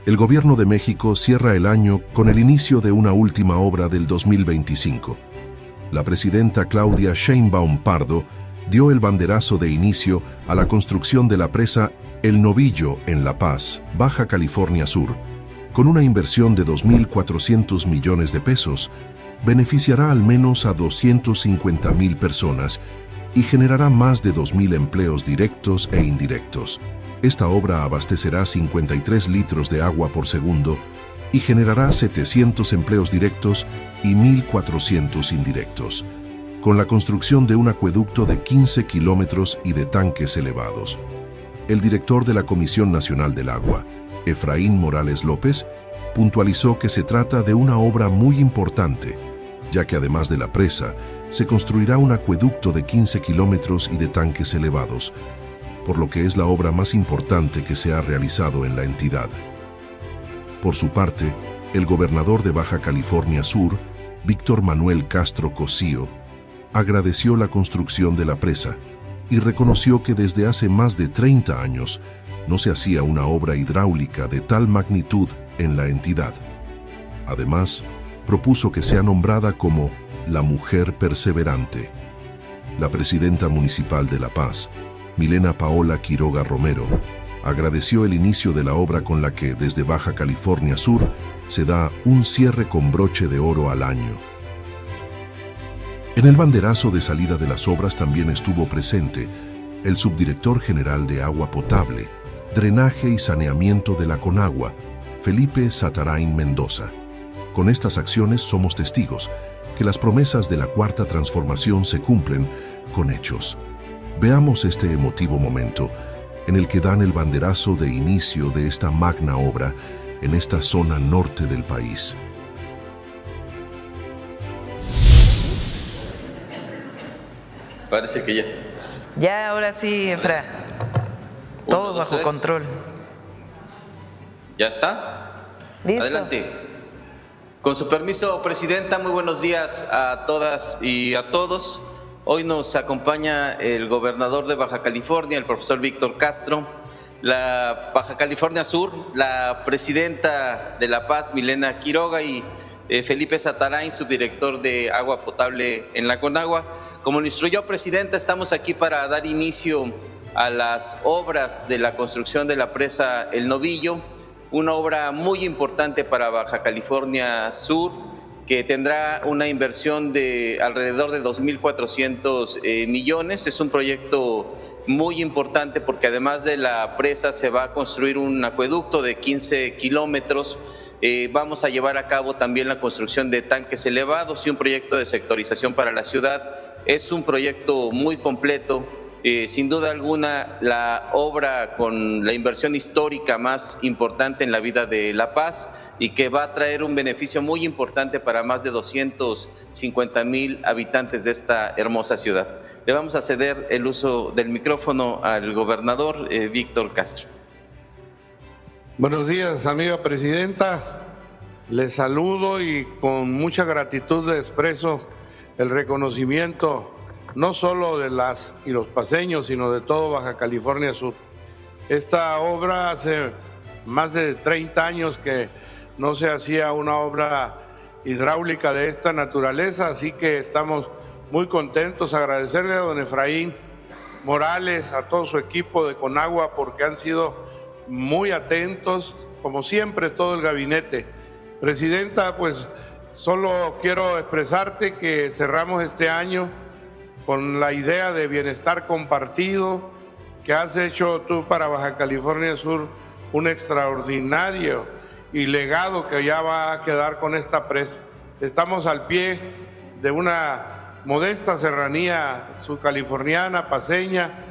El Gobierno de México cierra el año con el inicio de una última obra del 2025. La presidenta Claudia Sheinbaum Pardo dio el banderazo de inicio a la construcción de la presa El Novillo en La Paz, Baja California Sur. Con una inversión de 2.400 millones de pesos, beneficiará al menos a 250,000 personas y generará más de 2,000 empleos directos e indirectos. Esta obra abastecerá 53 litros de agua por segundo y generará 700 empleos directos y 1,400 indirectos, con la construcción de un acueducto de 15 kilómetros y de tanques elevados. El director de la Comisión Nacional del Agua, Efraín Morales López, puntualizó que se trata de una obra muy importante, ya que además de la presa, se construirá un acueducto de 15 kilómetros y de tanques elevados, por lo que es la obra más importante que se ha realizado en la entidad. Por su parte, el gobernador de Baja California Sur, Víctor Manuel Castro Cosío, agradeció la construcción de la presa y reconoció que desde hace más de 30 años no se hacía una obra hidráulica de tal magnitud en la entidad. Además, propuso que sea nombrada como la Mujer Perseverante. La presidenta municipal de La Paz, Milena Paola Quiroga Romero, agradeció el inicio de la obra con la que, desde Baja California Sur, se da un cierre con broche de oro al año. En el banderazo de salida de las obras también estuvo presente el subdirector general de Agua Potable, Drenaje y Saneamiento de la Conagua, Felipe Satarain Mendoza. Con estas acciones somos testigos que las promesas de la Cuarta Transformación se cumplen con hechos. Veamos este emotivo momento en el que dan el banderazo de inicio de esta magna obra en esta zona norte del país. Parece que ya. Ya, ahora sí, Efra. Todo bajo control. ¿Ya está? ¿Listo? Adelante. Con su permiso, Presidenta, muy buenos días a todas y a todos. Hoy nos acompaña el gobernador de Baja California, el profesor Víctor Castro, la Baja California Sur, la presidenta de La Paz, Milena Quiroga, y Felipe Satarain, subdirector de Agua Potable en la Conagua. Como lo instruyó Presidenta, estamos aquí para dar inicio a las obras de la construcción de la presa El Novillo, una obra muy importante para Baja California Sur, que tendrá una inversión de alrededor de 2.400 millones. Es un proyecto muy importante porque además de la presa se va a construir un acueducto de 15 kilómetros. Vamos a llevar a cabo también la construcción de tanques elevados y un proyecto de sectorización para la ciudad. Es un proyecto muy completo. Sin duda alguna, la obra con la inversión histórica más importante en la vida de La Paz y que va a traer un beneficio muy importante para más de 250,000 habitantes de esta hermosa ciudad. Le vamos a ceder el uso del micrófono al gobernador Víctor Castro. Buenos días, amiga presidenta. Les saludo y con mucha gratitud les expreso el reconocimiento no solo de las y los paceños, sino de todo Baja California Sur. Esta obra hace más de 30 años que no se hacía una obra hidráulica de esta naturaleza, así que estamos muy contentos. Agradecerle a don Efraín Morales, a todo su equipo de Conagua, porque han sido muy atentos, como siempre, todo el gabinete. Presidenta, pues solo quiero expresarte que cerramos este año con la idea de bienestar compartido que has hecho tú para Baja California Sur, un extraordinario y legado que ya va a quedar con esta presa. Estamos al pie de una modesta serranía subcaliforniana, paceña,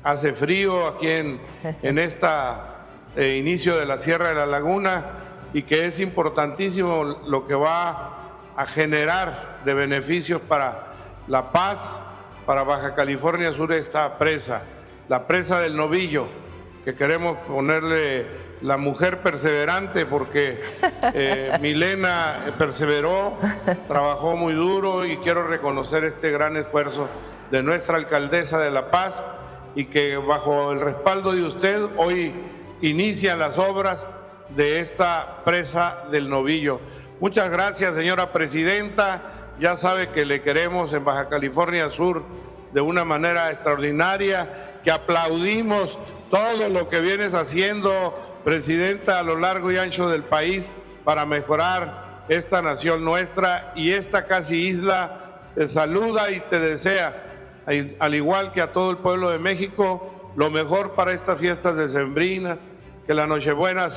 hace frío aquí en esta inicio de la Sierra de la Laguna, y que es importantísimo lo que va a generar de beneficios para La Paz, para Baja California Sur, esta presa, la presa del Novillo, que queremos ponerle la Mujer Perseverante porque Milena perseveró, trabajó muy duro, y quiero reconocer este gran esfuerzo de nuestra alcaldesa de La Paz, y que bajo el respaldo de usted hoy inician las obras de esta presa del Novillo. Muchas gracias, señora presidenta. Ya sabe que le queremos en Baja California Sur de una manera extraordinaria, que aplaudimos todo lo que vienes haciendo, presidenta, a lo largo y ancho del país para mejorar esta nación nuestra, y esta casi isla te saluda y te desea, al igual que a todo el pueblo de México, lo mejor para estas fiestas decembrinas, que la Nochebuena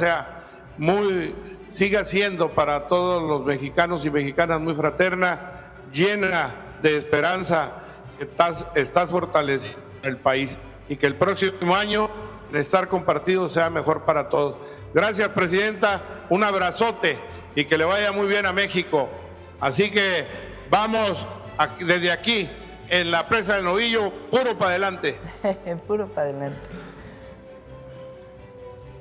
siga siendo para todos los mexicanos y mexicanas muy fraterna, llena de esperanza, que estás fortaleciendo el país, y que el próximo año el estar compartido sea mejor para todos. Gracias, presidenta, un abrazote y que le vaya muy bien a México. Así que vamos desde aquí, en la presa del Novillo, puro para adelante. Puro para adelante.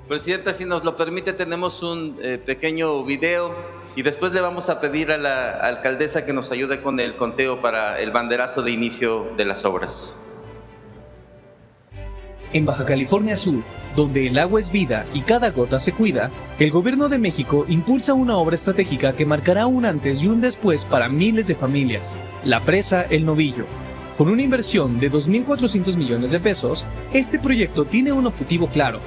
Presidenta, si nos lo permite, tenemos un pequeño video y después le vamos a pedir a la alcaldesa que nos ayude con el conteo para el banderazo de inicio de las obras. En Baja California Sur, donde el agua es vida y cada gota se cuida, el Gobierno de México impulsa una obra estratégica que marcará un antes y un después para miles de familias, la presa El Novillo. Con una inversión de 2.400 millones de pesos, este proyecto tiene un objetivo claro: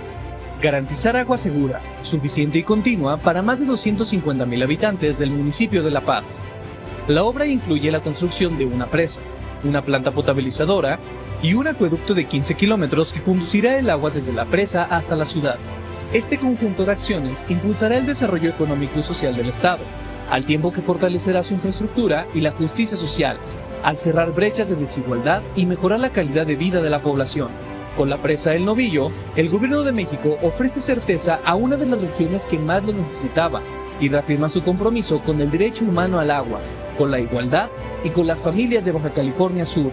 garantizar agua segura, suficiente y continua para más de 250,000 habitantes del municipio de La Paz. La obra incluye la construcción de una presa, una planta potabilizadora y un acueducto de 15 kilómetros que conducirá el agua desde la presa hasta la ciudad. Este conjunto de acciones impulsará el desarrollo económico y social del Estado, al tiempo que fortalecerá su infraestructura y la justicia social, al cerrar brechas de desigualdad y mejorar la calidad de vida de la población. Con la presa El Novillo, el Gobierno de México ofrece certeza a una de las regiones que más lo necesitaba y reafirma su compromiso con el derecho humano al agua, con la igualdad y con las familias de Baja California Sur.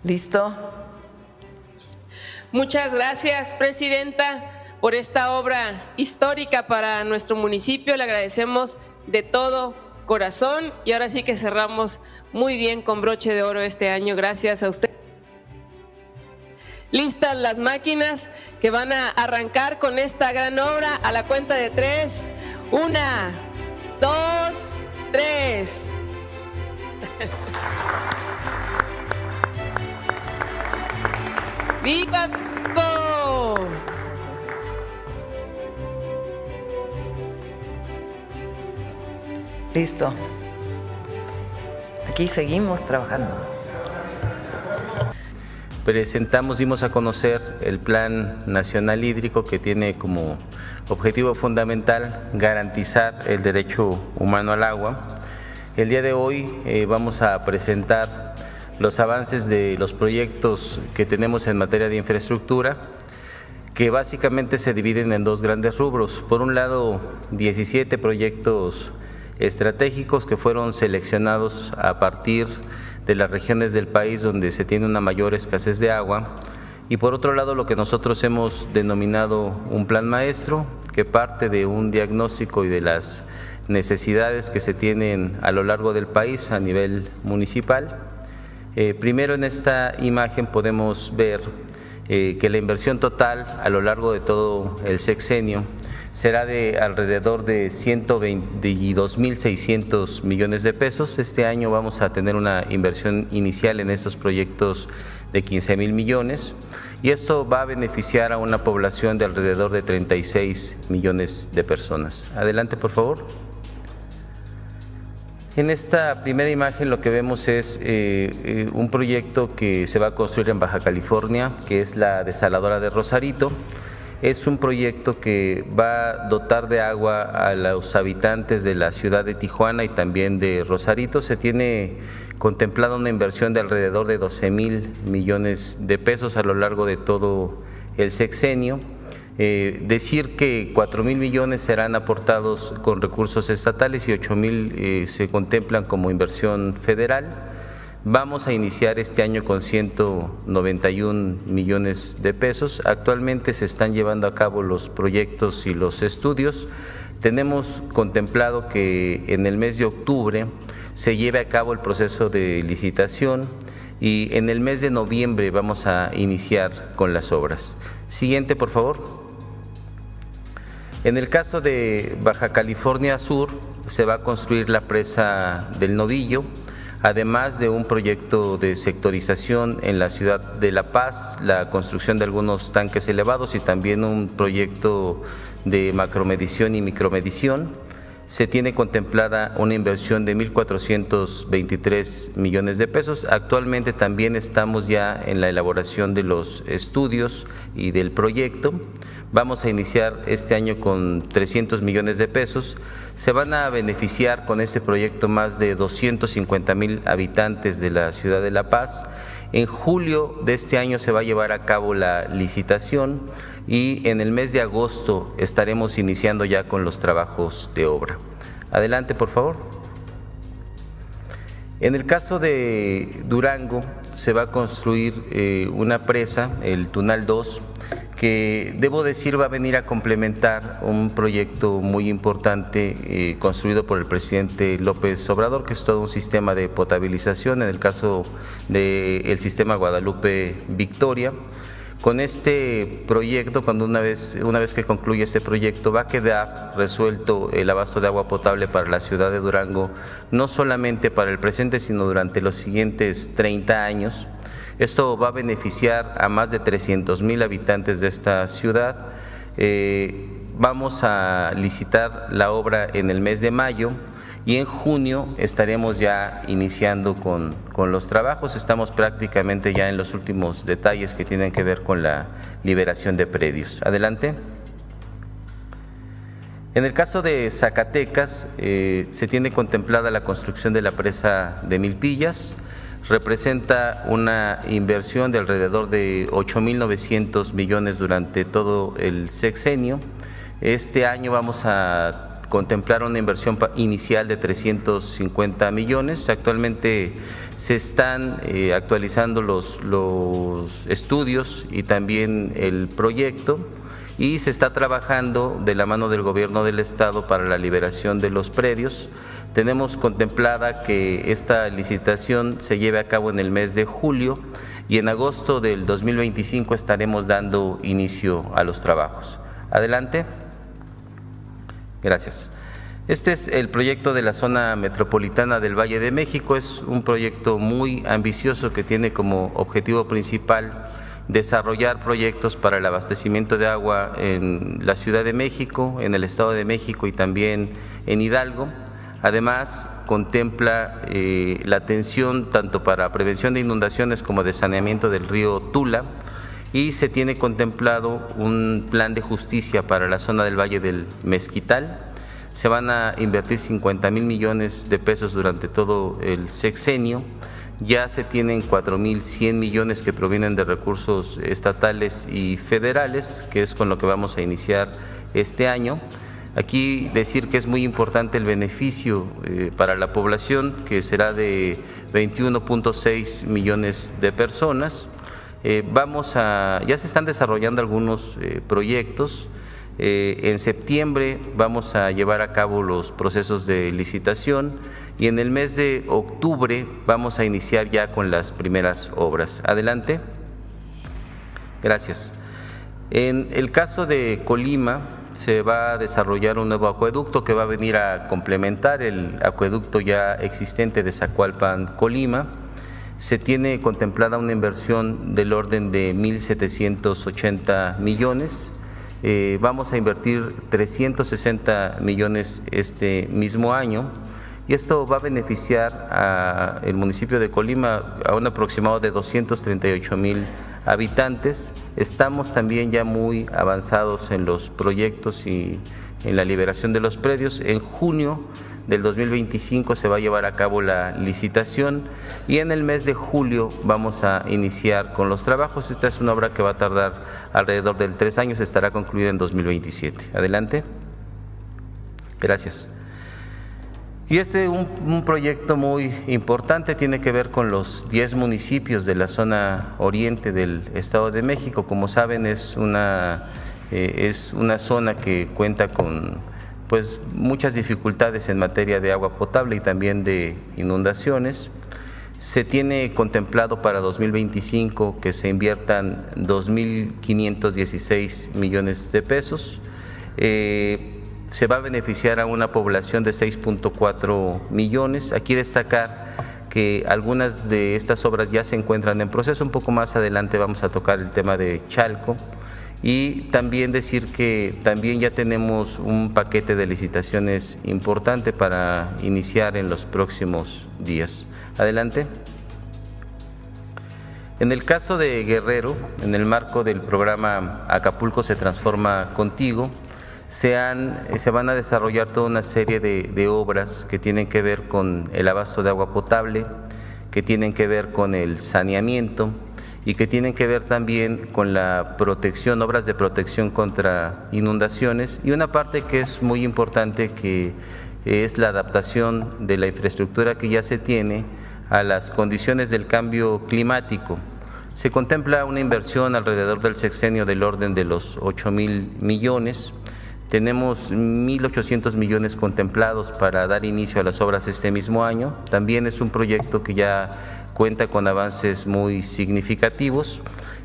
¿Listo? Muchas gracias, presidenta, por esta obra histórica para nuestro municipio. Le agradecemos de todo corazón y ahora sí que cerramos muy bien con broche de oro este año. Gracias a usted. Listas las máquinas que van a arrancar con esta gran obra a la cuenta de 3. 1, 2, 3. ¡Viva México! Listo. Aquí seguimos trabajando. Dimos a conocer el Plan Nacional Hídrico, que tiene como objetivo fundamental garantizar el derecho humano al agua. El día de hoy vamos a presentar los avances de los proyectos que tenemos en materia de infraestructura, que básicamente se dividen en dos grandes rubros. Por un lado, 17 proyectos estratégicos que fueron seleccionados a partir de las regiones del país donde se tiene una mayor escasez de agua, y por otro lado lo que nosotros hemos denominado un plan maestro, que parte de un diagnóstico y de las necesidades que se tienen a lo largo del país a nivel municipal. Primero, en esta imagen podemos ver que la inversión total a lo largo de todo el sexenio será de alrededor de 122.600 millones de pesos. Este año vamos a tener una inversión inicial en estos proyectos de 15,000 millones, y esto va a beneficiar a una población de alrededor de 36 millones de personas. Adelante, por favor. En esta primera imagen lo que vemos es un proyecto que se va a construir en Baja California, que es la desaladora de Rosarito. Es un proyecto que va a dotar de agua a los habitantes de la ciudad de Tijuana y también de Rosarito. Se tiene contemplada una inversión de alrededor de 12,000 millones de pesos a lo largo de todo el sexenio. Decir que 4,000 millones serán aportados con recursos estatales y 8,000 se contemplan como inversión federal. Vamos a iniciar este año con 191 millones de pesos. Actualmente se están llevando a cabo los proyectos y los estudios. Tenemos contemplado que en el mes de octubre se lleve a cabo el proceso de licitación y en el mes de noviembre vamos a iniciar con las obras. Siguiente, por favor. En el caso de Baja California Sur, se va a construir la presa del Novillo, además de un proyecto de sectorización en la ciudad de La Paz, la construcción de algunos tanques elevados y también un proyecto de macromedición y micromedición. Se tiene contemplada una inversión de 1.423 millones de pesos. Actualmente también estamos ya en la elaboración de los estudios y del proyecto. Vamos a iniciar este año con 300 millones de pesos. Se van a beneficiar con este proyecto más de 250,000 habitantes de la ciudad de La Paz. En julio de este año se va a llevar a cabo la licitación y en el mes de agosto estaremos iniciando ya con los trabajos de obra. Adelante, por favor. En el caso de Durango, se va a construir una presa, el Tunal 2, que debo decir va a venir a complementar un proyecto muy importante construido por el presidente López Obrador, que es todo un sistema de potabilización, en el caso del sistema Guadalupe Victoria. Con este proyecto, una vez que concluya este proyecto, va a quedar resuelto el abasto de agua potable para la ciudad de Durango, no solamente para el presente, sino durante los siguientes 30 años. Esto va a beneficiar a más de 300,000 habitantes de esta ciudad. Vamos a licitar la obra en el mes de mayo y en junio estaremos ya iniciando con los trabajos. Estamos prácticamente ya en los últimos detalles que tienen que ver con la liberación de predios. Adelante. En el caso de Zacatecas, se tiene contemplada la construcción de la presa de Milpillas. Representa una inversión de alrededor de 8,900 millones durante todo el sexenio. Este año vamos a contemplar una inversión inicial de 350 millones. Actualmente se están actualizando los estudios y también el proyecto y se está trabajando de la mano del gobierno del estado para la liberación de los predios. Tenemos contemplada que esta licitación se lleve a cabo en el mes de julio y en agosto del 2025 estaremos dando inicio a los trabajos. Adelante. Gracias. Este es el proyecto de la zona metropolitana del Valle de México. Es un proyecto muy ambicioso que tiene como objetivo principal desarrollar proyectos para el abastecimiento de agua en la Ciudad de México, en el Estado de México y también en Hidalgo. Además, contempla la atención tanto para prevención de inundaciones como de saneamiento del río Tula y se tiene contemplado un plan de justicia para la zona del Valle del Mezquital. Se van a invertir 50,000 millones de pesos durante todo el sexenio. Ya se tienen 4,100 millones que provienen de recursos estatales y federales, que es con lo que vamos a iniciar este año. Aquí decir que es muy importante el beneficio para la población, que será de 21.6 millones de personas. Ya se están desarrollando algunos proyectos. En septiembre vamos a llevar a cabo los procesos de licitación y en el mes de octubre vamos a iniciar ya con las primeras obras. Adelante. Gracias. En el caso de Colima, se va a desarrollar un nuevo acueducto que va a venir a complementar el acueducto ya existente de Zacualpan, Colima. Se tiene contemplada una inversión del orden de 1,780 millones. Vamos a invertir 360 millones este mismo año y esto va a beneficiar al municipio de Colima a un aproximado de 238,000 habitantes. Estamos también ya muy avanzados en los proyectos y en la liberación de los predios. En junio del 2025 se va a llevar a cabo la licitación y en el mes de julio vamos a iniciar con los trabajos. Esta es una obra que va a tardar alrededor de 3 años, estará concluida en 2027. Adelante. Gracias. Y un proyecto muy importante tiene que ver con los 10 municipios de la zona oriente del Estado de México. Como saben, es una zona que cuenta con pues muchas dificultades en materia de agua potable y también de inundaciones. Se tiene contemplado para 2025 que se inviertan 2.516 millones de pesos. Se va a beneficiar a una población de 6.4 millones. Aquí destacar que algunas de estas obras ya se encuentran en proceso. Un poco más adelante vamos a tocar el tema de Chalco. Y también decir que también ya tenemos un paquete de licitaciones importante para iniciar en los próximos días. Adelante. En el caso de Guerrero, en el marco del programa Acapulco se transforma contigo, se van a desarrollar toda una serie de obras que tienen que ver con el abasto de agua potable, que tienen que ver con el saneamiento y que tienen que ver también con la protección, obras de protección contra inundaciones, y una parte que es muy importante, que es la adaptación de la infraestructura que ya se tiene a las condiciones del cambio climático. Se contempla una inversión alrededor del sexenio del orden de los 8,000 millones. Tenemos 1.800 millones contemplados para dar inicio a las obras este mismo año. También es un proyecto que ya cuenta con avances muy significativos.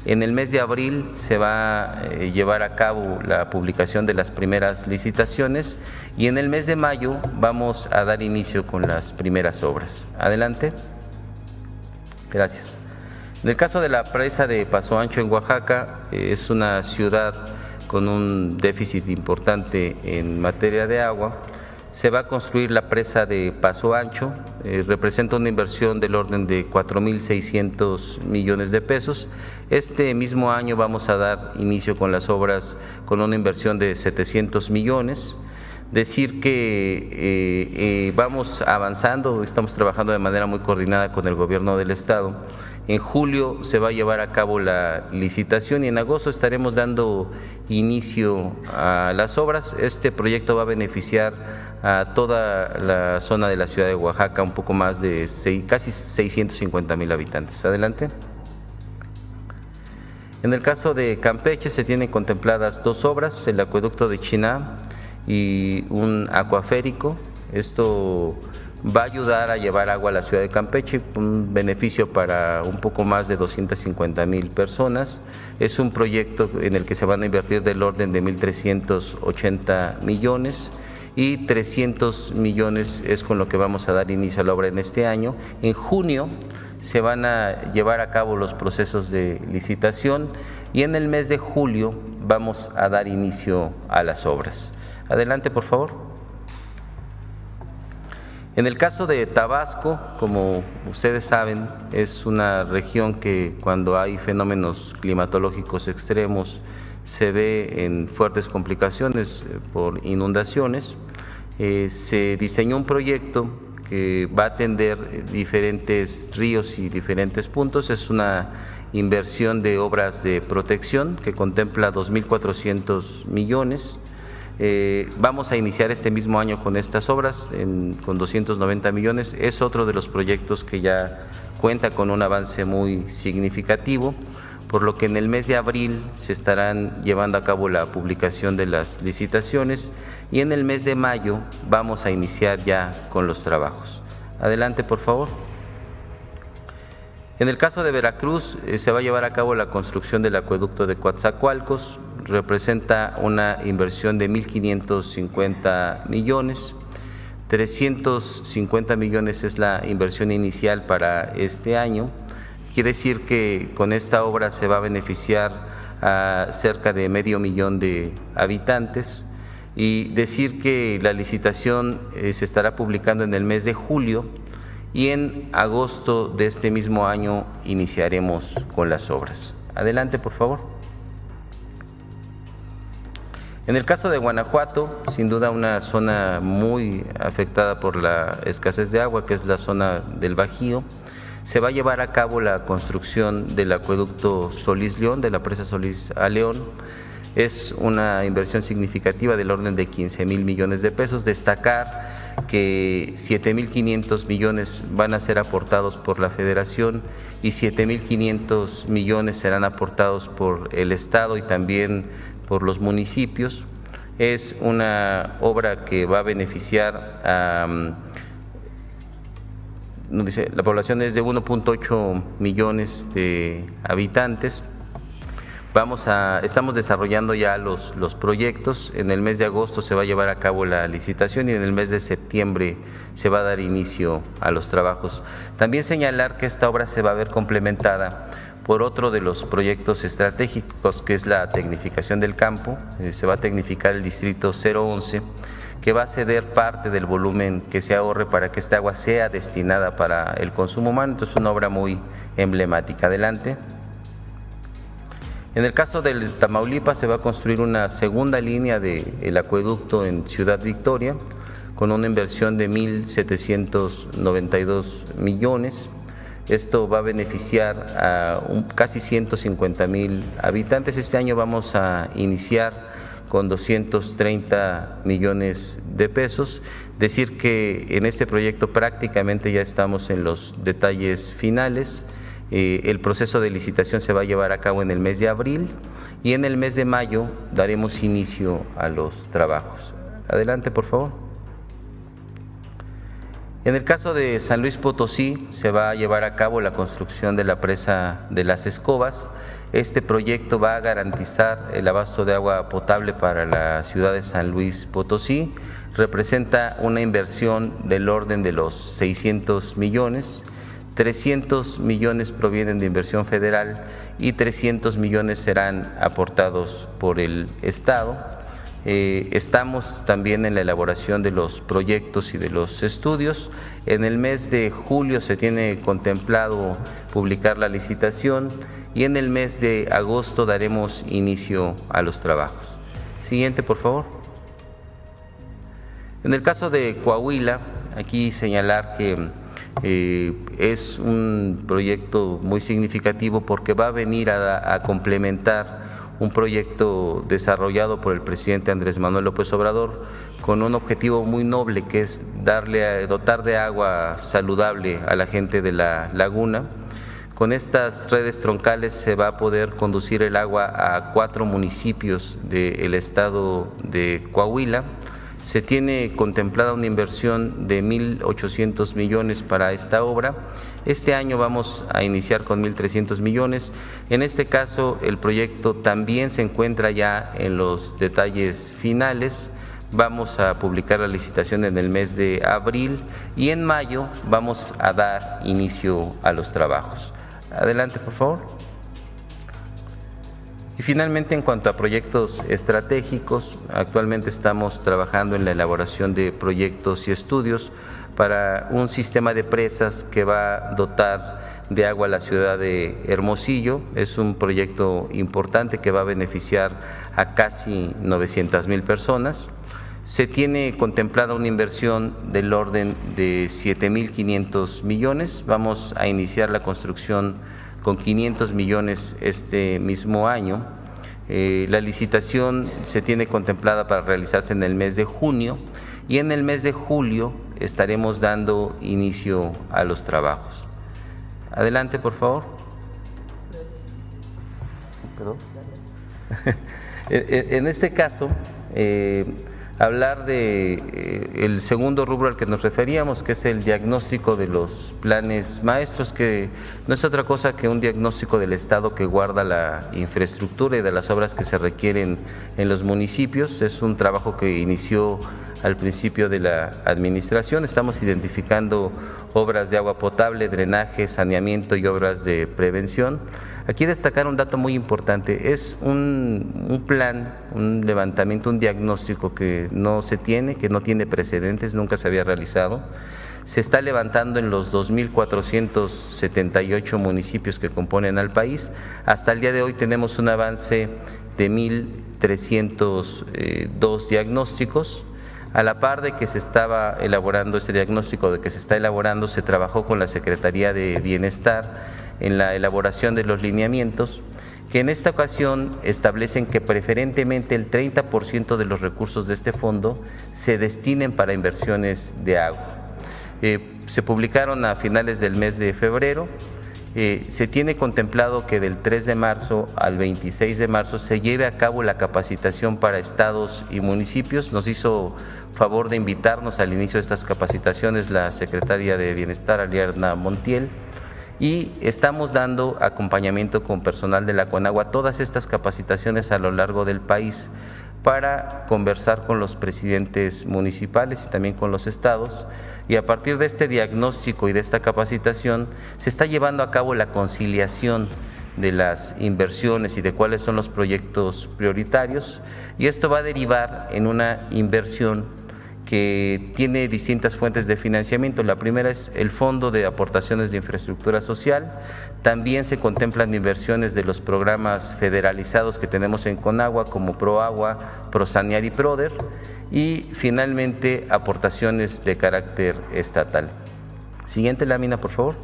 En el mes de abril se va a llevar a cabo la publicación de las primeras licitaciones y en el mes de mayo vamos a dar inicio con las primeras obras. Adelante. Gracias. En el caso de la presa de Paso Ancho en Oaxaca, es una ciudad con un déficit importante en materia de agua. Se va a construir la presa de Paso Ancho, representa una inversión del orden de 4.600 millones de pesos. Este mismo año vamos a dar inicio con las obras con una inversión de 700 millones. Decir que vamos avanzando, estamos trabajando de manera muy coordinada con el gobierno del estado. En julio se va a llevar a cabo la licitación y en agosto estaremos dando inicio a las obras. Este proyecto va a beneficiar a toda la zona de la ciudad de Oaxaca, un poco más de casi 650,000 habitantes. Adelante. En el caso de Campeche se tienen contempladas dos obras, el acueducto de Chiná y un acuaférico. Esto va a ayudar a llevar agua a la ciudad de Campeche, un beneficio para un poco más de 250,000 personas. Es un proyecto en el que se van a invertir del orden de 1.380 millones y 300 millones es con lo que vamos a dar inicio a la obra en este año. En junio se van a llevar a cabo los procesos de licitación y en el mes de julio vamos a dar inicio a las obras. Adelante, por favor. En el caso de Tabasco, como ustedes saben, es una región que cuando hay fenómenos climatológicos extremos se ve en fuertes complicaciones por inundaciones. Se diseñó un proyecto que va a atender diferentes ríos y diferentes puntos. Es una inversión de obras de protección que contempla 2.400 millones. Vamos a iniciar este mismo año con estas obras, con 290 millones. Es otro de los proyectos que ya cuenta con un avance muy significativo, por lo que en el mes de abril se estarán llevando a cabo la publicación de las licitaciones y en el mes de mayo vamos a iniciar ya con los trabajos. Adelante, por favor. En el caso de Veracruz, se va a llevar a cabo la construcción del acueducto de Coatzacoalcos, representa una inversión de 1.550 millones, 350 millones es la inversión inicial para este año. Quiere decir que con esta obra se va a beneficiar a cerca de 500,000 de habitantes y decir que la licitación se estará publicando en el mes de julio y en agosto de este mismo año iniciaremos con las obras. Adelante, por favor. En el caso de Guanajuato, sin duda una zona muy afectada por la escasez de agua, que es la zona del Bajío, se va a llevar a cabo la construcción del acueducto Solís-León, de la presa Solís a León. Es una inversión significativa del orden de 15,000 millones de pesos. Destacar que 7,500 millones van a ser aportados por la Federación y 7,500 millones serán aportados por el Estado y también por los municipios. Es una obra que va a beneficiar a… la población es de 1.8 millones de habitantes. Estamos desarrollando ya los proyectos. En el mes de agosto se va a llevar a cabo la licitación y en el mes de septiembre se va a dar inicio a los trabajos. También señalar que esta obra se va a ver complementada por otro de los proyectos estratégicos, que es la tecnificación del campo. Se va a tecnificar el distrito 011, que va a ceder parte del volumen que se ahorre para que esta agua sea destinada para el consumo humano. Entonces, es una obra muy emblemática. Adelante. En el caso del Tamaulipas se va a construir una segunda línea del acueducto en Ciudad Victoria con una inversión de 1.792 millones. Esto va a beneficiar a casi 150,000 habitantes. Este año vamos a iniciar con 230 millones de pesos. Decir que en este proyecto prácticamente ya estamos en los detalles finales. El proceso de licitación se va a llevar a cabo en el mes de abril y en el mes de mayo daremos inicio a los trabajos. Adelante, por favor. En el caso de San Luis Potosí se va a llevar a cabo la construcción de la presa de Las Escobas. Este proyecto va a garantizar el abasto de agua potable para la ciudad de San Luis Potosí. Representa una inversión del orden de los 600 millones. 300 millones provienen de inversión federal y 300 millones serán aportados por el Estado. Estamos también en la elaboración de los proyectos y de los estudios. En el mes de julio se tiene contemplado publicar la licitación y en el mes de agosto daremos inicio a los trabajos. Siguiente, por favor. En el caso de Coahuila, aquí señalar que es un proyecto muy significativo porque va a venir a complementar un proyecto desarrollado por el presidente Andrés Manuel López Obrador con un objetivo muy noble, que es dotar de agua saludable a la gente de la laguna. Con estas redes troncales se va a poder conducir el agua a 4 municipios del estado de Coahuila. Se tiene contemplada una inversión de 1.800 millones para esta obra. Este año vamos a iniciar con 1.300 millones. En este caso, el proyecto también se encuentra ya en los detalles finales. Vamos a publicar la licitación en el mes de abril y en mayo vamos a dar inicio a los trabajos. Adelante, por favor. Y finalmente, en cuanto a proyectos estratégicos, actualmente estamos trabajando en la elaboración de proyectos y estudios para un sistema de presas que va a dotar de agua a la ciudad de Hermosillo. Es un proyecto importante que va a beneficiar a casi 900,000 personas. Se tiene contemplada una inversión del orden de 7.500 millones. Vamos a iniciar la construcción con 500 millones este mismo año. La licitación se tiene contemplada para realizarse en el mes de junio y en el mes de julio estaremos dando inicio a los trabajos. Adelante, por favor. Sí, perdón. En este caso, hablar de el segundo rubro al que nos referíamos, que es el diagnóstico de los planes maestros, que no es otra cosa que un diagnóstico del Estado que guarda la infraestructura y de las obras que se requieren en los municipios. Es un trabajo que inició al principio de la administración. Estamos identificando obras de agua potable, drenaje, saneamiento y obras de prevención. Aquí destacar un dato muy importante, es un plan, un levantamiento, un diagnóstico que no se tiene, que no tiene precedentes, nunca se había realizado. Se está levantando en los 2.478 municipios que componen al país. Hasta el día de hoy tenemos un avance de 1.302 diagnósticos. A la par de que se estaba elaborando este diagnóstico, de que se está elaborando, se trabajó con la Secretaría de Bienestar en la elaboración de los lineamientos, que en esta ocasión establecen que preferentemente el 30% de los recursos de este fondo se destinen para inversiones de agua. Se publicaron a finales del mes de febrero Se tiene contemplado que del 3 de marzo al 26 de marzo se lleve a cabo la capacitación para estados y municipios. Nos hizo favor de invitarnos al inicio de estas capacitaciones la secretaria de Bienestar, Ariadna Montiel, y estamos dando acompañamiento con personal de la CONAGUA a todas estas capacitaciones a lo largo del país para conversar con los presidentes municipales y también con los estados. Y a partir de este diagnóstico y de esta capacitación se está llevando a cabo la conciliación de las inversiones y de cuáles son los proyectos prioritarios, y esto va a derivar en una inversión que tiene distintas fuentes de financiamiento. La primera es el Fondo de Aportaciones de Infraestructura Social. También se contemplan inversiones de los programas federalizados que tenemos en Conagua, como ProAgua, ProSanear y PRODER, y finalmente aportaciones de carácter estatal. Siguiente lámina, por favor.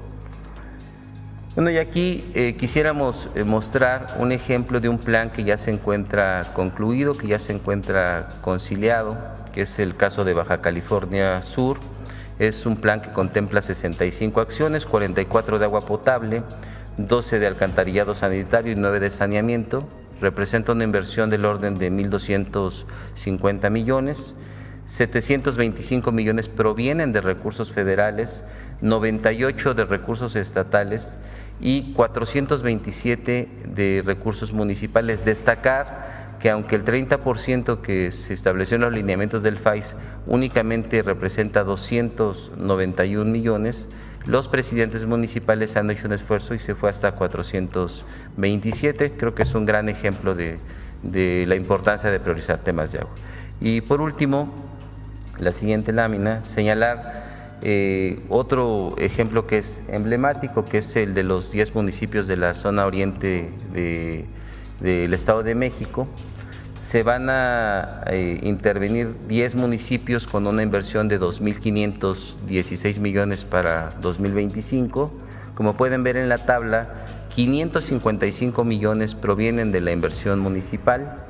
Bueno, y aquí quisiéramos mostrar un ejemplo de un plan que ya se encuentra concluido, que ya se encuentra conciliado, que es el caso de Baja California Sur. Es un plan que contempla 65 acciones, 44 de agua potable, 12 de alcantarillado sanitario y 9 de saneamiento. Representa una inversión del orden de 1.250 millones, 725 millones provienen de recursos federales, 98 de recursos estatales y 427 de recursos municipales. Destacar que aunque el 30% que se estableció en los lineamientos del FAIS únicamente representa 291 millones, los presidentes municipales han hecho un esfuerzo y se fue hasta 427. Creo que es un gran ejemplo de la importancia de priorizar temas de agua. Y por último, la siguiente lámina, señalar otro ejemplo que es emblemático, que es el de los 10 municipios de la zona oriente del Estado de México. Se van a intervenir 10 municipios con una inversión de 2.516 millones para 2025. Como pueden ver en la tabla, 555 millones provienen de la inversión municipal,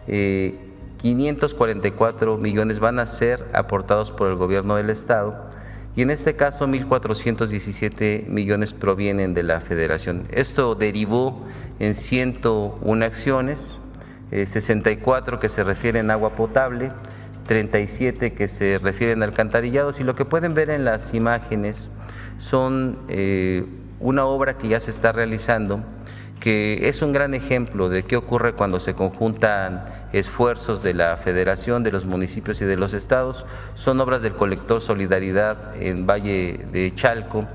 544 millones van a ser aportados por el gobierno del estado y en este caso 1.417 millones provienen de la federación. Esto derivó en 101 acciones, 64 que se refieren a agua potable, 37 que se refieren a alcantarillados, y lo que pueden ver en las imágenes son una obra que ya se está realizando, que es un gran ejemplo de qué ocurre cuando se conjuntan esfuerzos de la federación, de los municipios y de los estados. Son obras del colector Solidaridad en Valle de Chalco,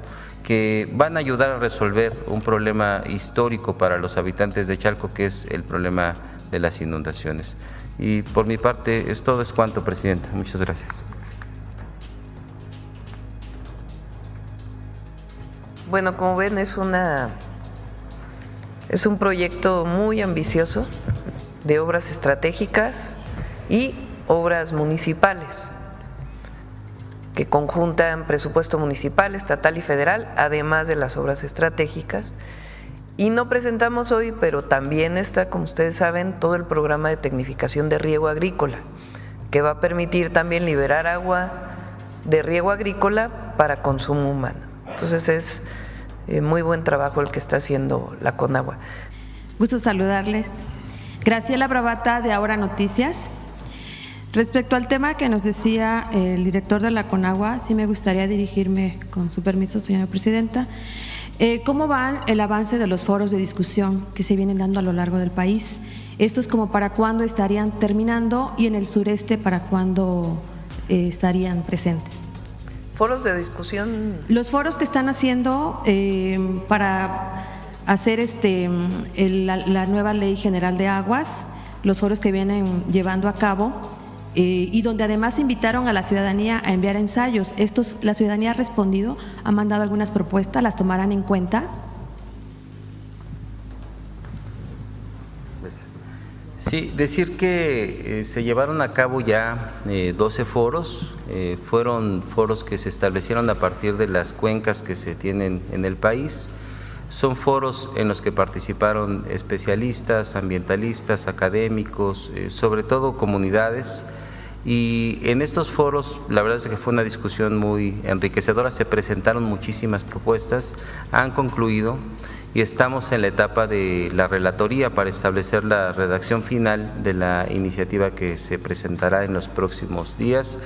que van a ayudar a resolver un problema histórico para los habitantes de Chalco, que es el problema de las inundaciones. Y por mi parte es todo, es cuanto, Presidenta. Muchas gracias. Bueno, como ven, es un proyecto muy ambicioso de obras estratégicas y obras municipales que conjuntan presupuesto municipal, estatal y federal, además de las obras estratégicas. Y no presentamos hoy, pero también está, como ustedes saben, todo el programa de tecnificación de riego agrícola, que va a permitir también liberar agua de riego agrícola para consumo humano. Entonces es muy buen trabajo el que está haciendo la Conagua. Gusto saludarles. Graciela Bravata, de Ahora Noticias. Respecto al tema que nos decía el director de la Conagua, sí me gustaría dirigirme, con su permiso, señora presidenta. ¿Cómo va el avance de los foros de discusión que se vienen dando a lo largo del país? ¿Estos como para cuándo estarían terminando y en el sureste para cuándo estarían presentes? ¿Foros de discusión? Los foros que están haciendo para hacer la nueva Ley General de Aguas, los foros que vienen llevando a cabo, y donde además invitaron a la ciudadanía a enviar ensayos. La ciudadanía ha respondido, ha mandado algunas propuestas, ¿las tomarán en cuenta? Sí, decir que se llevaron a cabo ya 12 foros, fueron foros que se establecieron a partir de las cuencas que se tienen en el país. Son foros en los que participaron especialistas, ambientalistas, académicos, sobre todo comunidades, Y en estos foros, la verdad es que fue una discusión muy enriquecedora, se presentaron muchísimas propuestas, han concluido y estamos en la etapa de la relatoría para establecer la redacción final de la iniciativa que se presentará en los próximos días.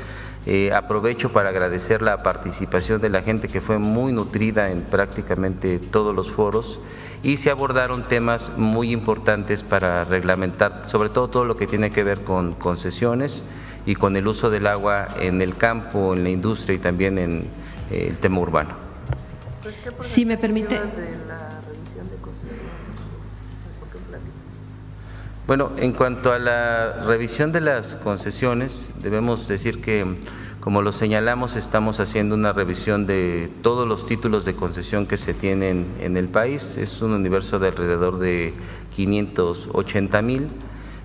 Aprovecho para agradecer la participación de la gente que fue muy nutrida en prácticamente todos los foros y se abordaron temas muy importantes para reglamentar, sobre todo lo que tiene que ver con concesiones y con el uso del agua en el campo, en la industria y también en el tema urbano. Si me permite. Bueno, en cuanto a la revisión de las concesiones, debemos decir que, como lo señalamos, estamos haciendo una revisión de todos los títulos de concesión que se tienen en el país. Es un universo de alrededor de 580,000.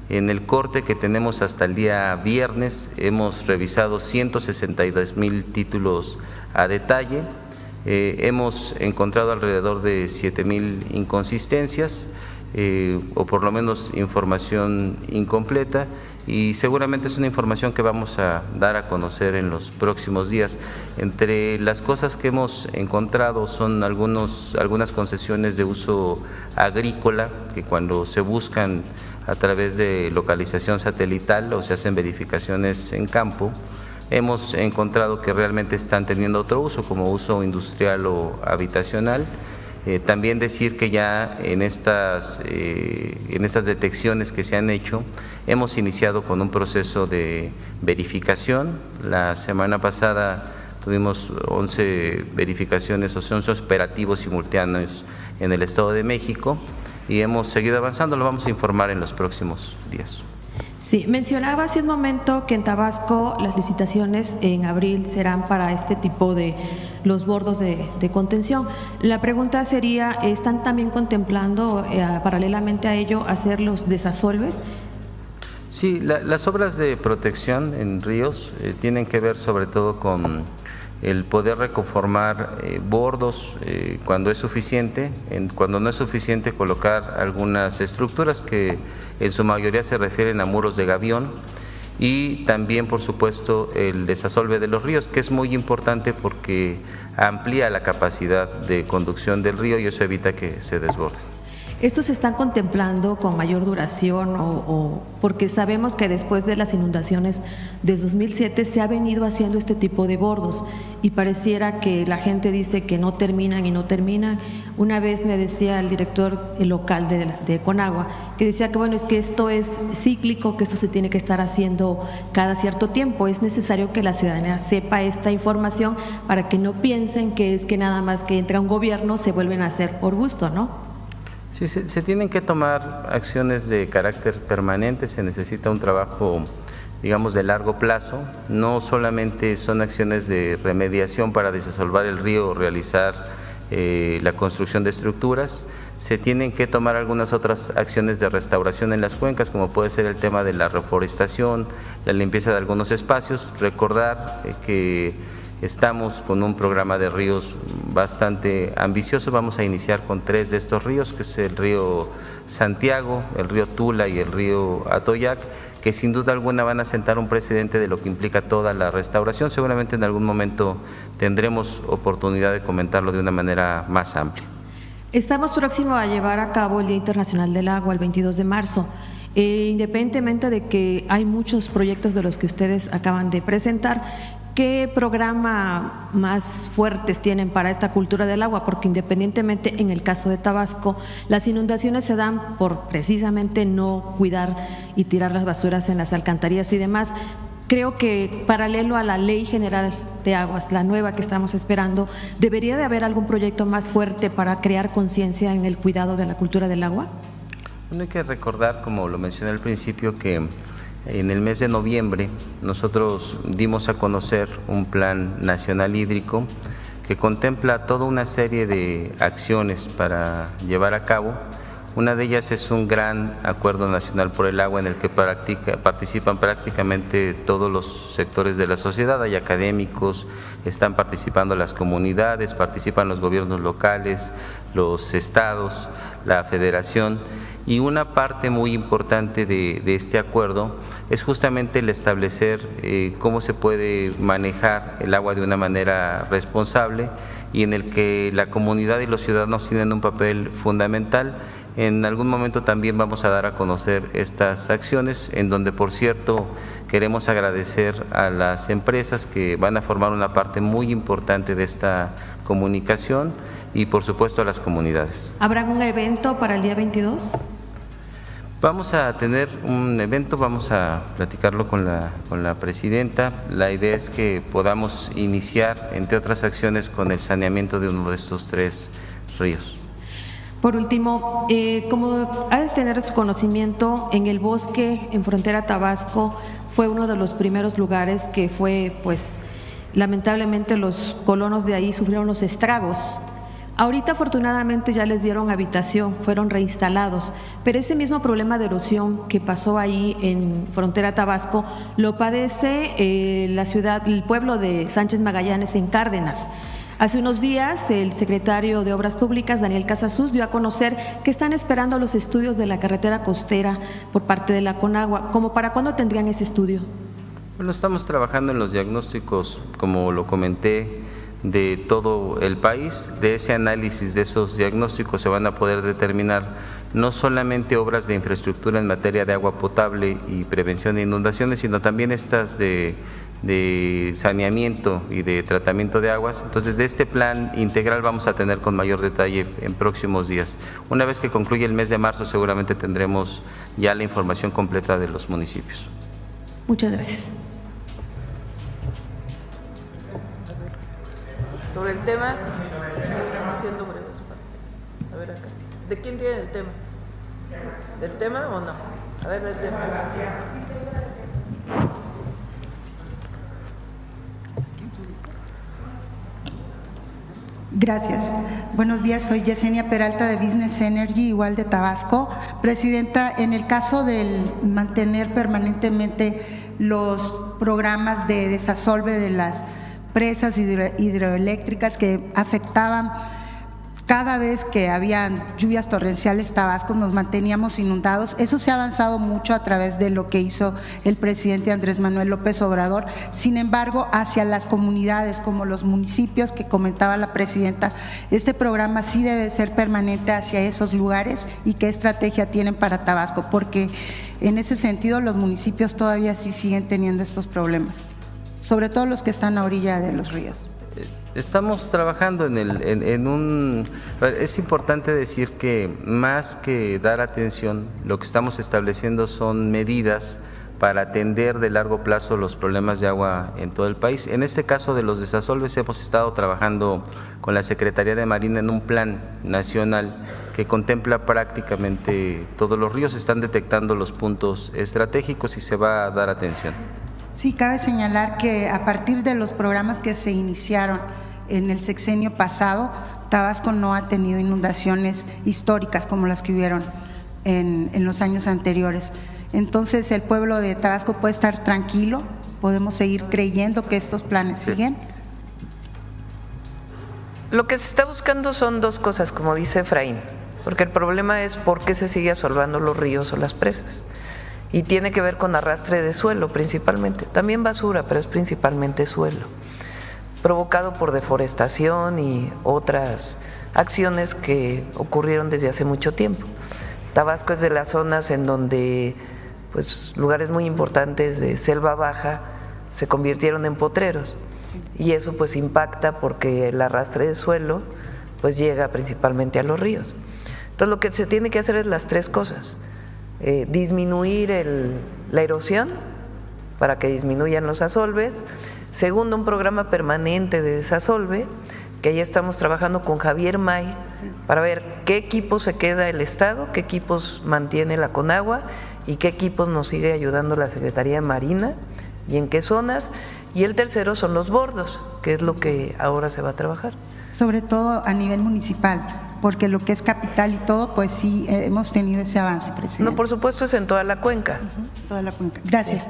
En el corte que tenemos hasta el día viernes hemos revisado 162,000 títulos a detalle. Hemos encontrado alrededor de 7,000 inconsistencias. O por lo menos información incompleta, y seguramente es una información que vamos a dar a conocer en los próximos días. Entre las cosas que hemos encontrado son algunas concesiones de uso agrícola que cuando se buscan a través de localización satelital o se hacen verificaciones en campo, hemos encontrado que realmente están teniendo otro uso como uso industrial o habitacional. También decir que ya en estas detecciones que se han hecho, hemos iniciado con un proceso de verificación. La semana pasada tuvimos 11 verificaciones o 11 operativos simultáneos en el Estado de México y hemos seguido avanzando, lo vamos a informar en los próximos días. Sí, mencionaba hace un momento que en Tabasco las licitaciones en abril serán para este tipo de los bordos de contención. La pregunta sería, ¿están también contemplando paralelamente a ello hacer los desasolves? Sí, las obras de protección en ríos tienen que ver sobre todo con el poder reconformar bordos cuando es suficiente, cuando no es suficiente colocar algunas estructuras que en su mayoría se refieren a muros de gavión, y también por supuesto el desasolve de los ríos, que es muy importante porque amplía la capacidad de conducción del río y eso evita que se desborden. ¿Estos se están contemplando con mayor duración o porque sabemos que después de las inundaciones desde 2007 se ha venido haciendo este tipo de bordos y pareciera que la gente dice que no terminan y no terminan? Una vez me decía el director local de Conagua que decía que bueno, es que esto es cíclico, que esto se tiene que estar haciendo cada cierto tiempo. Es necesario que la ciudadanía sepa esta información para que no piensen que es que nada más que entra un gobierno se vuelven a hacer por gusto, ¿no? Sí, se tienen que tomar acciones de carácter permanente, se necesita un trabajo, digamos, de largo plazo. No solamente son acciones de remediación para desasolvar el río o realizar la construcción de estructuras, se tienen que tomar algunas otras acciones de restauración en las cuencas, como puede ser el tema de la reforestación, la limpieza de algunos espacios. Recordar que estamos con un programa de ríos bastante ambicioso. Vamos a iniciar con 3 de estos ríos, que es el río Santiago, el río Tula y el río Atoyac, que sin duda alguna van a sentar un precedente de lo que implica toda la restauración. Seguramente en algún momento tendremos oportunidad de comentarlo de una manera más amplia. Estamos próximos a llevar a cabo el Día Internacional del Agua, el 22 de marzo. Independientemente de que hay muchos proyectos de los que ustedes acaban de presentar, ¿qué programa más fuertes tienen para esta cultura del agua? Porque independientemente en el caso de Tabasco, las inundaciones se dan por precisamente no cuidar y tirar las basuras en las alcantarillas y demás. Creo que paralelo a la Ley General de Aguas, la nueva que estamos esperando, ¿debería de haber algún proyecto más fuerte para crear conciencia en el cuidado de la cultura del agua? Bueno, hay que recordar, como lo mencioné al principio, que en el mes de noviembre nosotros dimos a conocer un plan nacional hídrico que contempla toda una serie de acciones para llevar a cabo. Una de ellas es un gran acuerdo nacional por el agua en el que participan prácticamente todos los sectores de la sociedad. Hay académicos, están participando las comunidades, participan los gobiernos locales, los estados, la federación. Y una parte muy importante de este acuerdo es justamente el establecer cómo se puede manejar el agua de una manera responsable y en el que la comunidad y los ciudadanos tienen un papel fundamental. En algún momento también vamos a dar a conocer estas acciones, en donde, por cierto, queremos agradecer a las empresas que van a formar una parte muy importante de esta comunicación y, por supuesto, a las comunidades. ¿Habrá algún evento para el día 22? Vamos a tener un evento, vamos a platicarlo con la presidenta. La idea es que podamos iniciar, entre otras acciones, con el saneamiento de uno de estos 3 ríos. Por último, como ha de tener su conocimiento, en el bosque, en frontera Tabasco, fue uno de los primeros lugares que fue, pues, lamentablemente los colonos de ahí sufrieron los estragos. Ahorita afortunadamente ya les dieron habitación, fueron reinstalados, pero ese mismo problema de erosión que pasó ahí en frontera Tabasco lo padece la ciudad, el pueblo de Sánchez Magallanes en Cárdenas. Hace unos días, el secretario de Obras Públicas, Daniel Casasus, dio a conocer que están esperando los estudios de la carretera costera por parte de la Conagua. ¿Cómo para cuándo tendrían ese estudio? Bueno, estamos trabajando en los diagnósticos, como lo comenté, de todo el país. De ese análisis, de esos diagnósticos, se van a poder determinar no solamente obras de infraestructura en materia de agua potable y prevención de inundaciones, sino también estas de saneamiento y de tratamiento de aguas. Entonces, de este plan integral vamos a tener con mayor detalle en próximos días. Una vez que concluya el mes de marzo, seguramente tendremos ya la información completa de los municipios. Muchas gracias. Sobre el tema, estamos siendo breves. A ver acá. ¿De quién tiene el tema? ¿Del tema o no? A ver, del tema. Gracias. Buenos días, soy Yesenia Peralta de Business Energy, igual de Tabasco. Presidenta, en el caso del mantener permanentemente los programas de desasolve de las presas hidroeléctricas que afectaban cada vez que había lluvias torrenciales, Tabasco, nos manteníamos inundados. Eso se ha avanzado mucho a través de lo que hizo el presidente Andrés Manuel López Obrador. Sin embargo, hacia las comunidades como los municipios que comentaba la presidenta, este programa sí debe ser permanente hacia esos lugares. ¿Y qué estrategia tienen para Tabasco? Porque en ese sentido los municipios todavía sí siguen teniendo estos problemas, sobre todo los que están a orilla de los ríos. Estamos trabajando es importante decir que más que dar atención, lo que estamos estableciendo son medidas para atender de largo plazo los problemas de agua en todo el país. En este caso de los desasolves hemos estado trabajando con la Secretaría de Marina en un plan nacional que contempla prácticamente todos los ríos. Se están detectando los puntos estratégicos y se va a dar atención. Sí, cabe señalar que a partir de los programas que se iniciaron en el sexenio pasado, Tabasco no ha tenido inundaciones históricas como las que hubieron en los años anteriores. Entonces, el pueblo de Tabasco puede estar tranquilo, podemos seguir creyendo que estos planes siguen. Lo que se está buscando son 2 cosas, como dice Efraín, porque el problema es por qué se sigue asolvando los ríos o las presas. Y tiene que ver con arrastre de suelo principalmente, también basura, pero es principalmente suelo, provocado por deforestación y otras acciones que ocurrieron desde hace mucho tiempo. Tabasco es de las zonas en donde pues lugares muy importantes de selva baja se convirtieron en potreros, y eso pues impacta porque el arrastre de suelo pues llega principalmente a los ríos. Entonces lo que se tiene que hacer es las 3 cosas. Disminuir la erosión para que disminuyan los asolves. Segundo, un programa permanente de desasolve, que ya estamos trabajando con Javier May para ver qué equipos se queda el Estado, qué equipos mantiene la Conagua y qué equipos nos sigue ayudando la Secretaría de Marina y en qué zonas. Y el tercero son los bordos, que es lo que ahora se va a trabajar. Sobre todo a nivel municipal, porque lo que es capital y todo, pues sí hemos tenido ese avance, presidente. No, por supuesto, es en toda la cuenca. Toda la cuenca. Gracias. Sí.